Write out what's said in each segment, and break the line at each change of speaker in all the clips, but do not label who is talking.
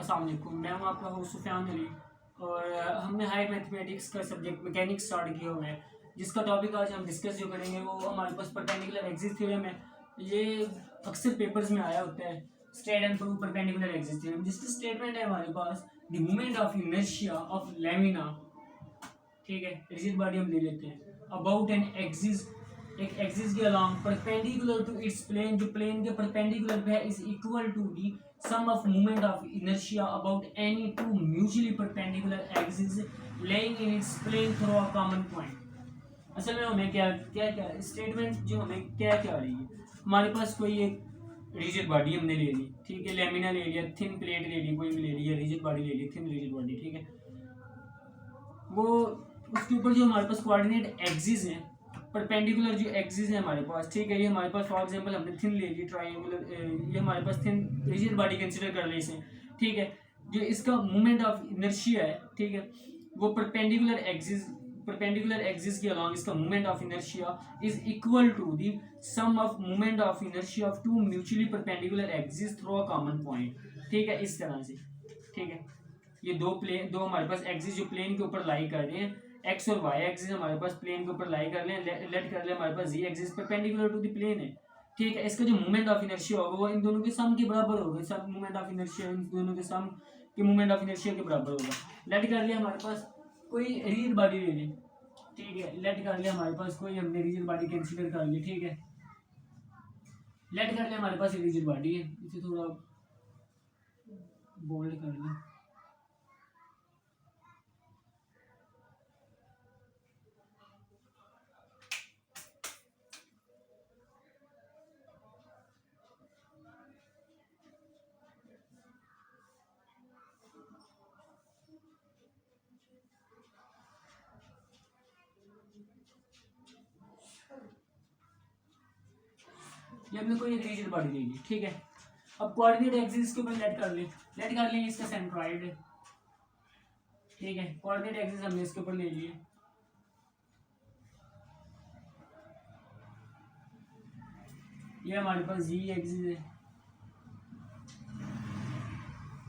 अस्सलाम वालेकुम, मैं हूँ आपका होस्ट सुफियान अली और हमने हायर मैथमेटिक्स का सब्जेक्ट मैकेनिक्स स्टार्ट किया हुआ है, जिसका टॉपिक आज हम डिस्कस जो करेंगे वो हमारे पास परपेंडिकुलर एक्सिस थ्योरम है। ये अक्सर पेपर्स में आया होता है, state and prove perpendicular axis theorem, जिसकी स्टेटमेंट है हमारे पास the moment of inertia of lamina, ठीक है, रिजिड बॉडी हम ले लेते हैं, अबाउट एन एक्सिस, एक एक्सिस के along perpendicular to its plane, जो प्लेन के परपेंडिकुलर पे है, is equal to the sum of moment of inertia about any two mutually perpendicular axis lying in its plane through a common point. असल में हमें क्या क्या क्या स्टेटमेंट जो हमें क्या क्या आ रही है, हमारे पास कोई एक रिजिड बॉडी हमने ले ली, ठीक है, लेमिना ले लिया, थिन प्लेट ले ली, कोई भी ले ली, या रिजिड बॉडी ले ली, थिन रिजिड बॉडी, ठीक है, वो उसके ऊपर जो हमारे पास कोऑर्डिनेट एक्सिस है, परपेंडिकुलर जो एक्सिस है हमारे पास, ठीक है, ये हमारे पास फॉर एग्जांपल हमने थिन ले ली ट्रायंगुलर, ये हमारे पास थिन रिजिड बॉडी कंसीडर कर ली इसे, ठीक है, जो इसका मोमेंट ऑफ इनर्शिया है, ठीक है, वो परपेंडिकुलर एक्सिस के अलोंग इसका moment of inertia is equal to the sum of moment of inertia of two mutually perpendicular axis through a common point, ठीक है, इस तरह से, ठीक है। ये दो हमारे पास एक्सिस जो प्लेन के ऊपर लाई कर रहे हैं, एक्स और वाई एक्सिस हमारे पास प्लेन के ऊपर लाई कर लें, लेट कर ले हमारे पास z axis perpendicular to the plane है, ठीक है। इसका जो मोमेंट ऑफ इनर्शिया होगा वो इन दोनों के सम के बराबर होगा, सब मोमेंट ऑफ इनर्शिया इन दोनों के सम के मोमेंट ऑफ इनर्शिया के बराबर होगा। लेट कर लिया हमारे पास कोई रिजिड बॉडी ले ली, ठीक है, लेट कर लिया हमारे पास कोई हमने रिजिड बॉडी कंसीडर कर ली, ठीक है, लेट कर लिया हमारे पास रिजिड बॉडी है, इसे थोड़ा बोल्ड कर लिया, ये हमने कोई एक रिजिड बॉडी ले ली, ठीक है। अब कोऑर्डिनेट एक्सिस के ऊपर लेट कर लें इसका सेंट्रॉइड, ठीक है, कोऑर्डिनेट एक्सिस हमने इसके ऊपर ले लिए, ये हमारे पास जी एक्सिस है,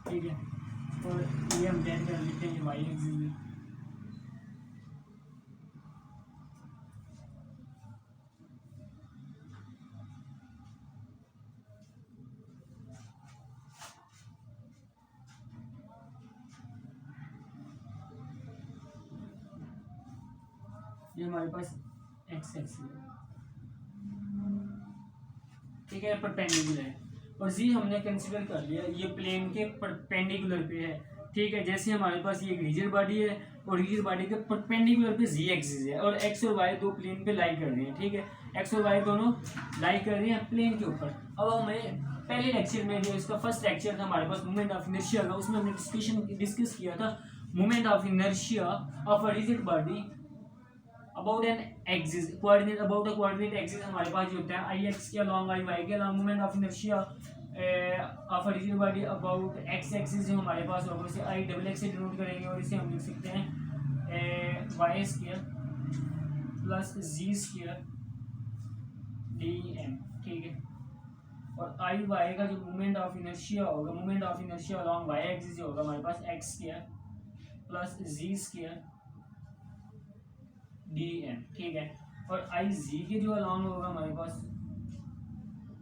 ठीक है, और ये हम लेट कर लेते हैं, ये वाई एक्सिस है, ये हमारे पास एक्स एक्सिस है, ठीक है, परपेंडिकुलर है, और जी हमने कंसीडर कर लिया ये प्लेन के परपेंडिकुलर पे है, ठीक है। जैसे हमारे पास ये एक रिजिड बॉडी है और रिजिड बॉडी के परपेंडिकुलर पे जी एक्सिस है, और एक्स और वाई दो प्लेन पे लाई कर रहे हैं, ठीक है, एक्स और वाई दोनों लाई कर रहे हैं प्लेन के ऊपर। अब हमें पहले लेक्चर में जो इसका फर्स्ट लेक्चर था हमारे पास मोमेंट ऑफ इनर्शिया का, उसमें हमने डिस्कस किया था moment of inertia of a rigid body about an axis, coordinate about a coordinate axis हमारे पास जो होता है आई एक्स के अलोंग आई वाई के along, moment of inertia of a rigid body about x axis जो हमारे पास होगा उसे आई डबल एक्स से डिनोट करेंगे, और इसे हम लिख सकते हैं Y square plus G square D M, ठीक है, और आई वाई का जो मोमेंट ऑफ इनर्शिया होगा, moment of inertia along Y axis जो होगा हमारे पास X square plus G square D M, ठीक है, और आई जी के जो अलोंग होगा हमारे पास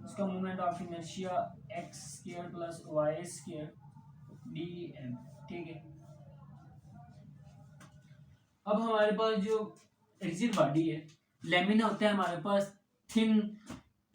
उसका moment of inertia x square plus Y square D M, ठीक है। अब हमारे पास जो रिजिड बॉडी है, लेमिना होता है हमारे पास, थिन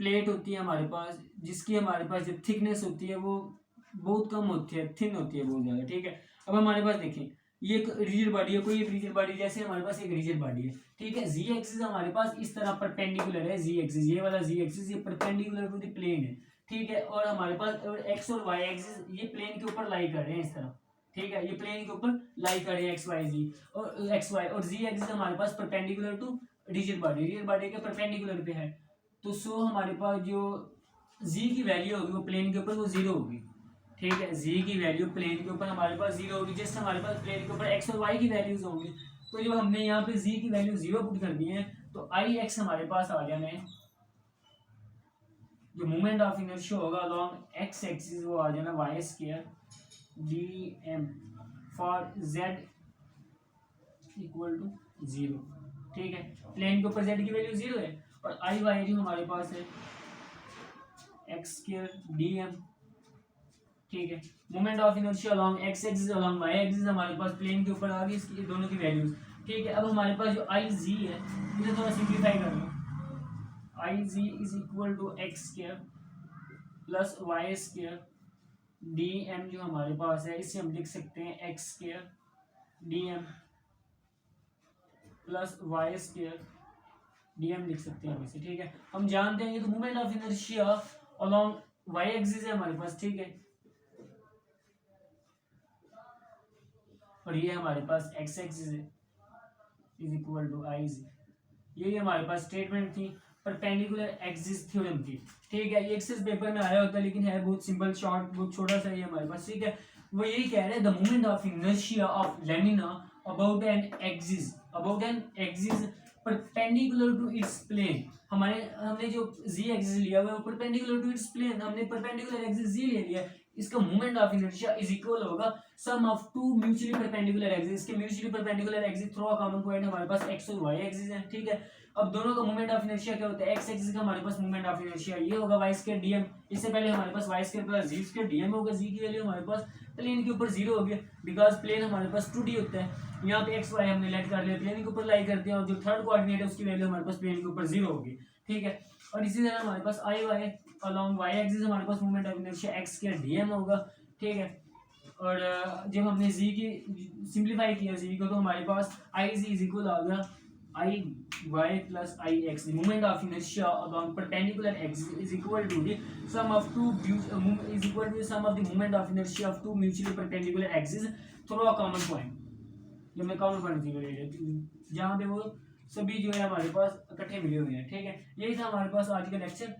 प्लेट होती है हमारे पास, जिसकी हमारे पास जो थिकनेस होती है वो बहुत कम होती है, थिन होती है बहुत ज़्यादा, ठीक है। अब हमारे पास देखें ये एक रिजिड बॉडी है, कोई एक रिजिड बॉडी, जैसे हमारे पास एक रिजिड बॉडी है, ठीक है, जी एक्सिस हमारे पास इस तरह परपेंडिकुलर है, जी एक्सिस ये वाला जी एक्सिस ये परपेंडिकुलर टू द प्लेन है, ठीक है, और हमारे पास एक्स और वाई एक्सिस ये प्लेन के ऊपर लाई कर रहे हैं इस तरह, ठीक है, ये प्लेन के ऊपर लाई कर रहे हैं एक्स वाई जी और एक्स वाई, और जी एक्सिस हमारे पास परपेंडिकुलर टू रिजिड बॉडी के परपेंडिकुलर पे है, तो सो हमारे पास जो जी की वैल्यू होगी वो प्लेन के ऊपर वो जीरो होगी, ठीक है, जी की वैल्यू प्लेन के ऊपर हमारे पास जीरो होगी, जैसे हमारे पास प्लेन के ऊपर एक्स और वाई की वैल्यूज होंगी, तो जब हमने यहाँ पे जी की वैल्यू जीरो पुट कर दी है तो आई एक्स हमारे पास आ जाना है, जो मोमेंट ऑफ इनर्शिया होगा अलोंग एक्स एक्सिस वो आ जाना y square D m for z equal to 0। ठीक है, प्लेन के ऊपर जेड की वैल्यू 0 है और आई वाई जो हमारे पास है एक्स स्क्वायर डी एम। ठीक है, moment of inertia along x axis along Y axis हमारे पास प्लेन के ऊपर आ गई, इसकी दोनों की वैल्यूज। ठीक है, अब हमारे पास जो आई जी है इसे थोड़ा सिंप्लीफाई कर लो। I z is equal to x square plus Y square D m जो हमारे पास है इसे हम लिख सकते हैं x square D m plus Y square D m लिख सकते हैं हम इसे। ठीक है, हम जानते हैं ये तो moment of inertia along Y axis है हमारे पास। ठीक है, और ये हमारे पास एक्स एक्सिस है is equal to I G. यही हमारे पास स्टेटमेंट थी परपेंडिकुलर एक्सिस थ्योरम की। ठीक है, ये एक्सिस पेपर में आया होता है लेकिन है बहुत सिंपल शॉर्ट, बहुत छोटा सा ये हमारे पास। ठीक है, वो यही कह रहे हैं the moment of inertia of lamina about an axis perpendicular to its plane. हमने जो जी एक्सिस लिया हुआ है परपेंडिकुलर टू इट्स प्लेन, हमने परपेंडिकुलर एक्सिस जी ले लिया। इसका moment of inertia is equal होगा sum of two mutually perpendicular axis. के mutually perpendicular axis through a common point हमारे पास एक्स और वाई एक्सिस है। ठीक है, अब दोनों का मोमेंट ऑफ इनर्शिया क्या होता है, एक्स एक्सिस का हमारे पास मोमेंट ऑफ इनर्शिया ये होगा वाई स्क्वायर डीएम। इससे पहले हमारे पास Y square plus G square d m होगा। जी की वैल्यू हमारे पास प्लेन के ऊपर 0 हो गया बिकॉज प्लेन हमारे पास 2D होता है। यहाँ पे एक्स वाई हमने लेट कर लिया, प्लेन के ऊपर लाई करते हैं और जो थर्ड कोऑर्डिनेट है उसकी वैल्यू हमारे पास प्लेन के ऊपर 0 होगी। ठीक है, और इसी तरह हमारे पास I y along Y axis हमारे पास moment of inertia x square d m होगा। ठीक है, और जब हमने जी की सिंप्लीफाई किया जी को तो हमारे पास आई जी इज इक्वल आ गया I y plus I x. Moment of inertia along perpendicular axis is equal to the sum of two is equal to sum of the moment of inertia of two mutually perpendicular axis through a common point. जो मैं common point जहाँ पे वो सभी जो है हमारे पास इकट्ठे मिले हुए हैं। ठीक है, यही था हमारे पास आज का लेक्चर।